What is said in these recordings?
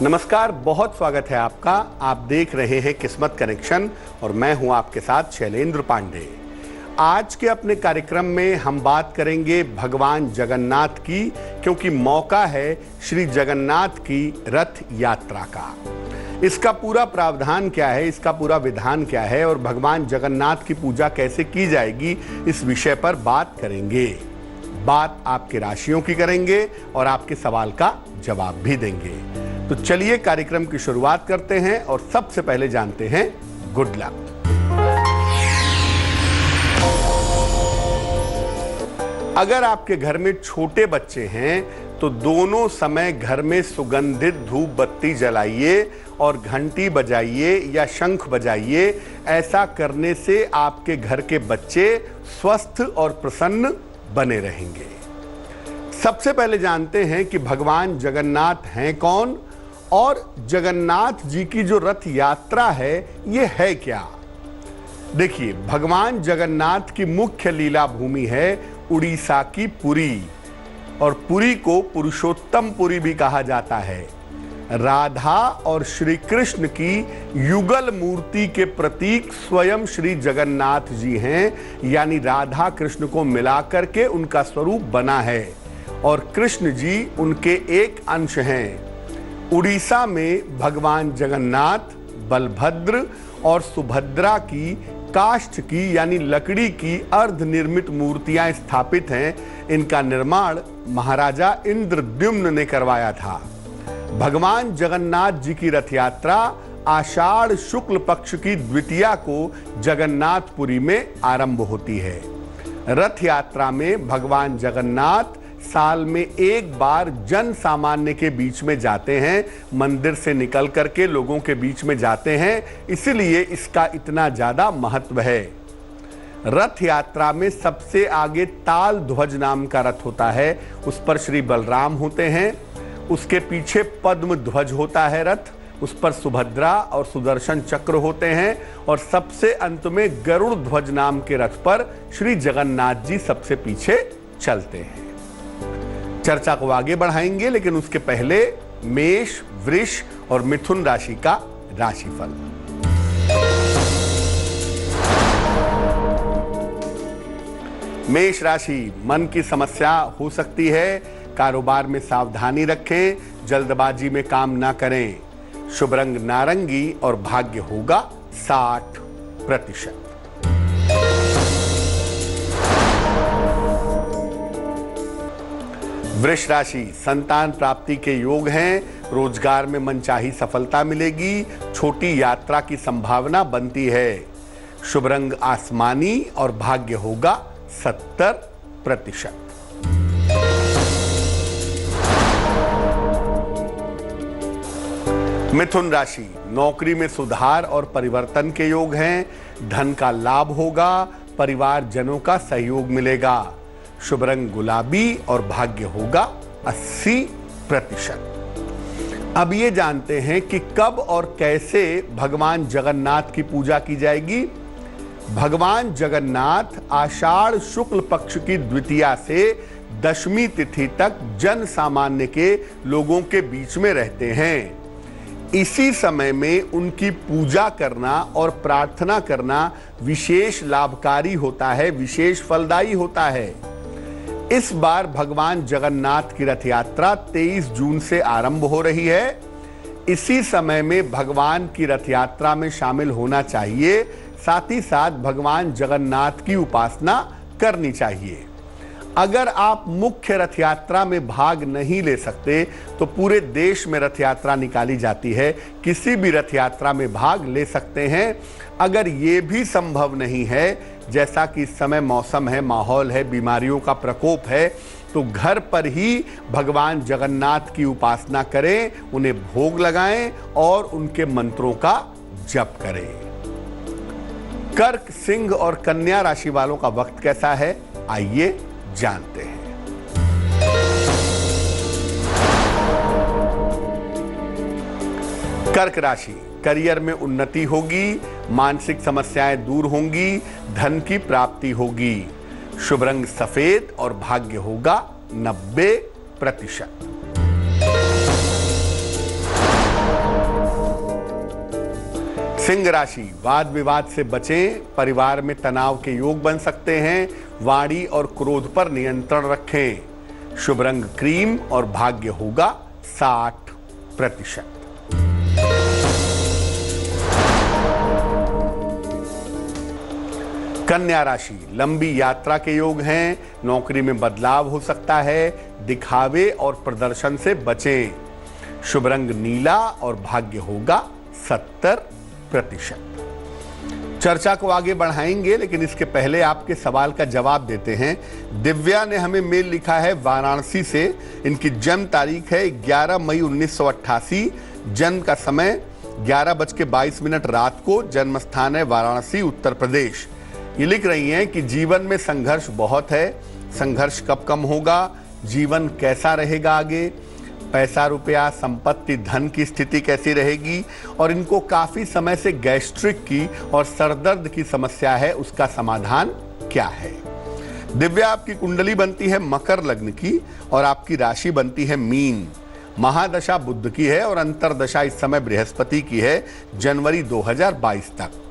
नमस्कार, बहुत स्वागत है आपका। आप देख रहे हैं किस्मत कनेक्शन और मैं हूं आपके साथ शैलेंद्र पांडे। आज के अपने कार्यक्रम में हम बात करेंगे भगवान जगन्नाथ की, क्योंकि मौका है श्री जगन्नाथ की रथ यात्रा का। इसका पूरा प्रावधान क्या है, इसका पूरा विधान क्या है और भगवान जगन्नाथ की पूजा कैसे की जाएगी, इस विषय पर बात करेंगे। बात आपके राशियों की करेंगे और आपके सवाल का जवाब भी देंगे। तो चलिए कार्यक्रम की शुरुआत करते हैं और सबसे पहले जानते हैं गुड लक। अगर आपके घर में छोटे बच्चे हैं तो दोनों समय घर में सुगंधित धूप बत्ती जलाइए और घंटी बजाइए या शंख बजाइए। ऐसा करने से आपके घर के बच्चे स्वस्थ और प्रसन्न बने रहेंगे। सबसे पहले जानते हैं कि भगवान जगन्नाथ हैं कौन और जगन्नाथ जी की जो रथ यात्रा है ये है क्या। देखिए, भगवान जगन्नाथ की मुख्य लीला भूमि है उड़ीसा की पुरी, और पुरी को पुरुषोत्तम पुरी भी कहा जाता है। राधा और श्री कृष्ण की युगल मूर्ति के प्रतीक स्वयं श्री जगन्नाथ जी हैं, यानी राधा कृष्ण को मिलाकर के उनका स्वरूप बना है और कृष्ण जी उनके एक अंश हैं। उड़ीसा में भगवान जगन्नाथ, बलभद्र और सुभद्रा की काष्ठ की यानी लकड़ी की अर्धनिर्मित मूर्तियां स्थापित हैं। इनका निर्माण महाराजा इंद्रद्युम्न ने करवाया था। भगवान जगन्नाथ जी की रथ यात्रा आषाढ़ शुक्ल पक्ष की द्वितीया को जगन्नाथपुरी में आरंभ होती है। रथ यात्रा में भगवान जगन्नाथ साल में एक बार जन सामान्य के बीच में जाते हैं, मंदिर से निकल करके लोगों के बीच में जाते हैं, इसलिए इसका इतना ज्यादा महत्व है। रथ यात्रा में सबसे आगे ताल ध्वज नाम का रथ होता है, उस पर श्री बलराम होते हैं। उसके पीछे पद्म ध्वज होता है रथ, उस पर सुभद्रा और सुदर्शन चक्र होते हैं, और सबसे अंत में गरुड़ ध्वज नाम के रथ पर श्री जगन्नाथ जी सबसे पीछे चलते हैं। चर्चा को आगे बढ़ाएंगे, लेकिन उसके पहले मेष, वृष और मिथुन राशि का राशिफल। मेष राशि, मन की समस्या हो सकती है, कारोबार में सावधानी रखें, जल्दबाजी में काम ना करें। शुभ रंग नारंगी और भाग्य होगा 60%। वृष राशि, संतान प्राप्ति के योग हैं, रोजगार में मनचाही सफलता मिलेगी, छोटी यात्रा की संभावना बनती है। शुभ रंग आसमानी और भाग्य होगा 70%। मिथुन राशि, नौकरी में सुधार और परिवर्तन के योग हैं, धन का लाभ होगा, परिवार जनों का सहयोग मिलेगा। शुभ रंग गुलाबी और भाग्य होगा 80%। अब ये जानते हैं कि कब और कैसे भगवान जगन्नाथ की पूजा की जाएगी। भगवान जगन्नाथ आषाढ़ शुक्ल पक्ष की द्वितीया से दशमी तिथि तक जन सामान्य के लोगों के बीच में रहते हैं। इसी समय में उनकी पूजा करना और प्रार्थना करना विशेष लाभकारी होता है, विशेष फलदायी होता है। इस बार भगवान जगन्नाथ की रथ यात्रा 23 जून से आरंभ हो रही है। इसी समय में भगवान की रथ यात्रा में शामिल होना चाहिए, साथ ही साथ भगवान जगन्नाथ की उपासना करनी चाहिए। अगर आप मुख्य रथ यात्रा में भाग नहीं ले सकते तो पूरे देश में रथ यात्रा निकाली जाती है, किसी भी रथ यात्रा में भाग ले सकते हैं। अगर ये भी संभव नहीं है, जैसा कि इस समय मौसम है, माहौल है, बीमारियों का प्रकोप है, तो घर पर ही भगवान जगन्नाथ की उपासना करें, उन्हें भोग लगाएं और उनके मंत्रों का जप करें। कर्क, सिंह और कन्या राशि वालों का वक्त कैसा है, आइए जानते हैं। कर्क राशि, करियर में उन्नति होगी, मानसिक समस्याएं दूर होंगी, धन की प्राप्ति होगी। शुभ रंग सफेद और भाग्य होगा 90%। सिंह राशि, वाद विवाद से बचें, परिवार में तनाव के योग बन सकते हैं, वाणी और क्रोध पर नियंत्रण रखें। शुभ रंग क्रीम और भाग्य होगा 60%। कन्या राशि, लंबी यात्रा के योग हैं, नौकरी में बदलाव हो सकता है, दिखावे और प्रदर्शन से बचें। शुभ रंग नीला और भाग्य होगा 70%। चर्चा को आगे बढ़ाएंगे, लेकिन इसके पहले आपके सवाल का जवाब देते हैं। दिव्या ने हमें मेल लिखा है वाराणसी से। इनकी जन्म तारीख है 11 मई 1988, जन्म का समय 11:22 रात को, जन्म स्थान है वाराणसी, उत्तर प्रदेश। ये लिख रही हैं कि जीवन में संघर्ष बहुत है, संघर्ष कब कम होगा, जीवन कैसा रहेगा आगे, पैसा रुपया संपत्ति धन की स्थिति कैसी रहेगी, और इनको काफी समय से गैस्ट्रिक की और सरदर्द की समस्या है, उसका समाधान क्या है। दिव्या, आपकी कुंडली बनती है मकर लग्न की और आपकी राशि बनती है मीन। महादशा बुध की है और अंतरदशा इस समय बृहस्पति की है, जनवरी 2022 तक।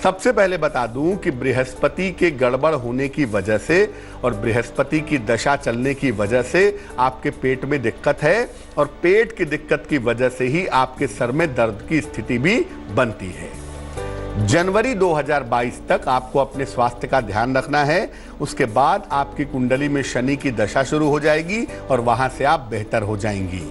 सबसे पहले बता दूं कि बृहस्पति के गड़बड़ होने की वजह से और बृहस्पति की दशा चलने की वजह से आपके पेट में दिक्कत है, और पेट की दिक्कत की वजह से ही आपके सर में दर्द की स्थिति भी बनती है। जनवरी 2022 तक आपको अपने स्वास्थ्य का ध्यान रखना है। उसके बाद आपकी कुंडली में शनि की दशा शुरू हो जाएगी और वहां से आप बेहतर हो जाएंगी।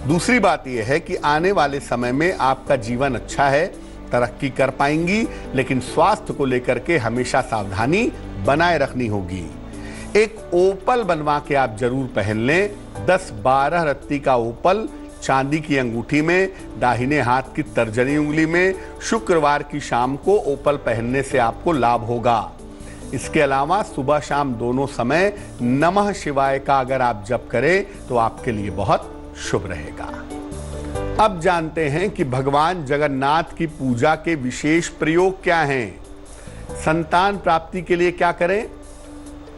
दूसरी बात यह है कि आने वाले समय में आपका जीवन अच्छा है, तरक्की कर पाएंगी, लेकिन स्वास्थ्य को लेकर के हमेशा सावधानी बनाए रखनी होगी। एक ओपल बनवा के आप जरूर पहन लें, 10-12 रत्ती का ओपल चांदी की अंगूठी में, दाहिने हाथ की तर्जनी उंगली में, शुक्रवार की शाम को ओपल पहनने से आपको लाभ होगा। इसके अलावा सुबह शाम दोनों समय नमः शिवाय का अगर आप जप करें तो आपके लिए बहुत शुभ रहेगा। अब जानते हैं कि भगवान जगन्नाथ की पूजा के विशेष प्रयोग क्या हैं। संतान प्राप्ति के लिए क्या करें?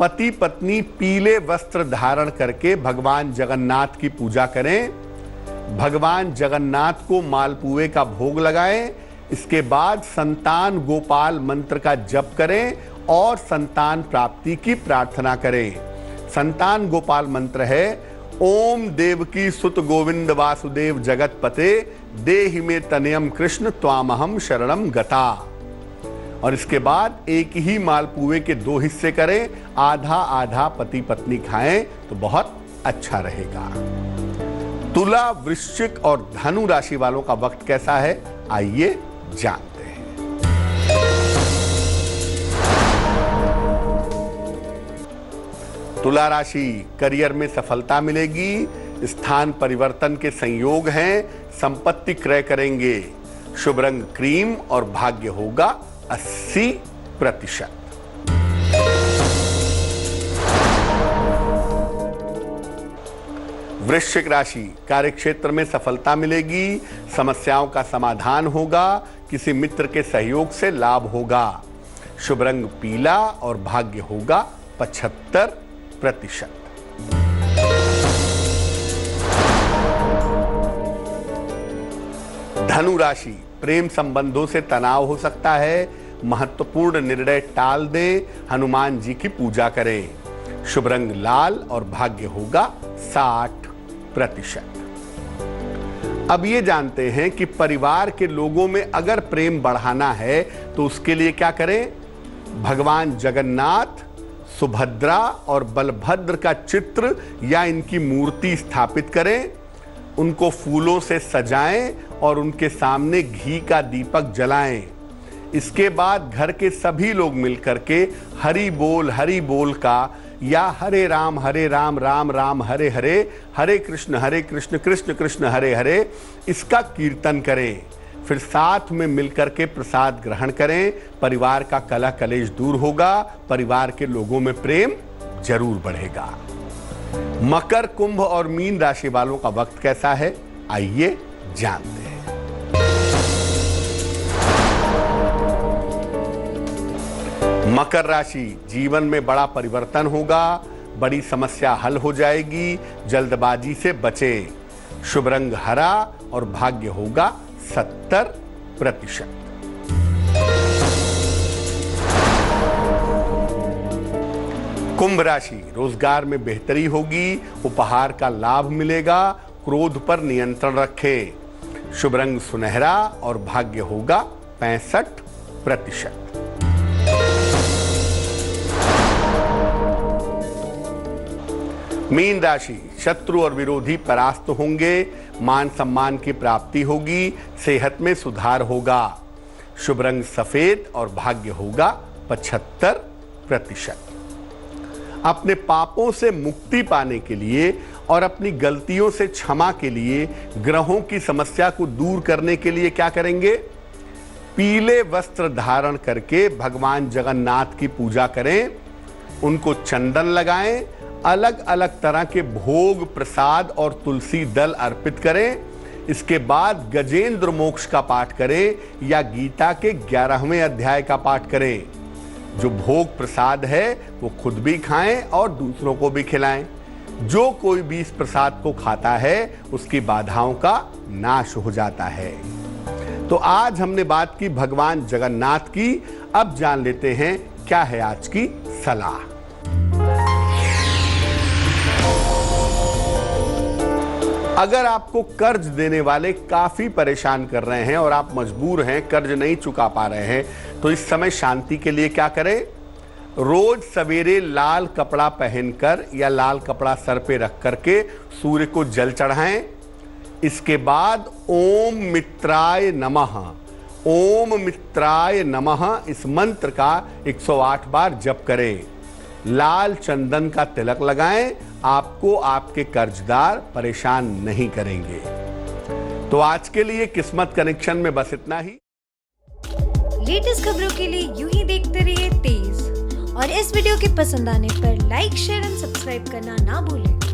पति पत्नी पीले वस्त्र धारण करके भगवान जगन्नाथ की पूजा करें। भगवान जगन्नाथ को मालपुए का भोग लगाएं। इसके बाद संतान गोपाल मंत्र का जप करें और संतान प्राप्ति की प्रार्थना करें। संतान गोपाल मंत्र है, ओम देवकी सुत गोविंद वासुदेव जगतपते देहि में तनयम कृष्ण त्वामहम शरणम गता। और इसके बाद एक ही मालपुए के 2 हिस्से करें, आधा आधा पति पत्नी खाएं तो बहुत अच्छा रहेगा। तुला, वृश्चिक और धनु राशि वालों का वक्त कैसा है, आइए जानते हैं। तुला राशि, करियर में सफलता मिलेगी, स्थान परिवर्तन के संयोग हैं, संपत्ति क्रय करेंगे। शुभ रंग क्रीम और भाग्य होगा 80%। वृश्चिक राशि, कार्यक्षेत्र में सफलता मिलेगी, समस्याओं का समाधान होगा, किसी मित्र के सहयोग से लाभ होगा। शुभ रंग पीला और भाग्य होगा 75%। धनु राशि, प्रेम संबंधों से तनाव हो सकता है, महत्वपूर्ण निर्णय टाल दें, हनुमान जी की पूजा करें। शुभ रंग लाल और भाग्य होगा 60%। अब ये जानते हैं कि परिवार के लोगों में अगर प्रेम बढ़ाना है तो उसके लिए क्या करें। भगवान जगन्नाथ, सुभद्रा और बलभद्र का चित्र या इनकी मूर्ति स्थापित करें, उनको फूलों से सजाएं और उनके सामने घी का दीपक जलाएं। इसके बाद घर के सभी लोग मिलकर के हरि बोल का या हरे राम राम राम हरे हरे, हरे कृष्ण कृष्ण कृष्ण हरे हरे, इसका कीर्तन करें। फिर साथ में मिलकर के प्रसाद ग्रहण करें। परिवार का कलह कलेश दूर होगा, परिवार के लोगों में प्रेम जरूर बढ़ेगा। मकर, कुंभ और मीन राशि वालों का वक्त कैसा है, आइए जानते हैं। मकर राशि, जीवन में बड़ा परिवर्तन होगा, बड़ी समस्या हल हो जाएगी, जल्दबाजी से बचें। शुभ रंग हरा और भाग्य होगा 70%। कुंभ राशि, रोजगार में बेहतरी होगी, उपहार का लाभ मिलेगा, क्रोध पर नियंत्रण रखें। शुभ रंग सुनहरा और भाग्य होगा 65%। मीन राशि, शत्रु और विरोधी परास्त होंगे, मान सम्मान की प्राप्ति होगी, सेहत में सुधार होगा। शुभ रंग सफेद और भाग्य होगा 75%। अपने पापों से मुक्ति पाने के लिए और अपनी गलतियों से क्षमा के लिए, ग्रहों की समस्या को दूर करने के लिए क्या करेंगे? पीले वस्त्र धारण करके भगवान जगन्नाथ की पूजा करें, उनको चंदन लगाएं, अलग अलग तरह के भोग प्रसाद और तुलसी दल अर्पित करें। इसके बाद गजेंद्र मोक्ष का पाठ करें या गीता के 11वें अध्याय का पाठ करें। जो भोग प्रसाद है वो खुद भी खाएं और दूसरों को भी खिलाएं। जो कोई भी इस प्रसाद को खाता है उसकी बाधाओं का नाश हो जाता है। तो आज हमने बात की भगवान जगन्नाथ की। अब जान लेते हैं क्या है आज की सलाह। अगर आपको कर्ज देने वाले काफी परेशान कर रहे हैं और आप मजबूर हैं, कर्ज नहीं चुका पा रहे हैं, तो इस समय शांति के लिए क्या करें? रोज सवेरे लाल कपड़ा पहनकर या लाल कपड़ा सर पे रख करके सूर्य को जल चढ़ाएं। इसके बाद ओम मित्राय नमः, ओम मित्राय नमः इस मंत्र का 108 बार जप करें। लाल चंदन का तिलक लगाएं, आपको आपके कर्जदार परेशान नहीं करेंगे। तो आज के लिए किस्मत कनेक्शन में बस इतना ही। लेटेस्ट खबरों के लिए यूं ही देखते रहिए तेज, और इस वीडियो के पसंद आने पर लाइक, शेयर एंड सब्सक्राइब करना ना भूलें।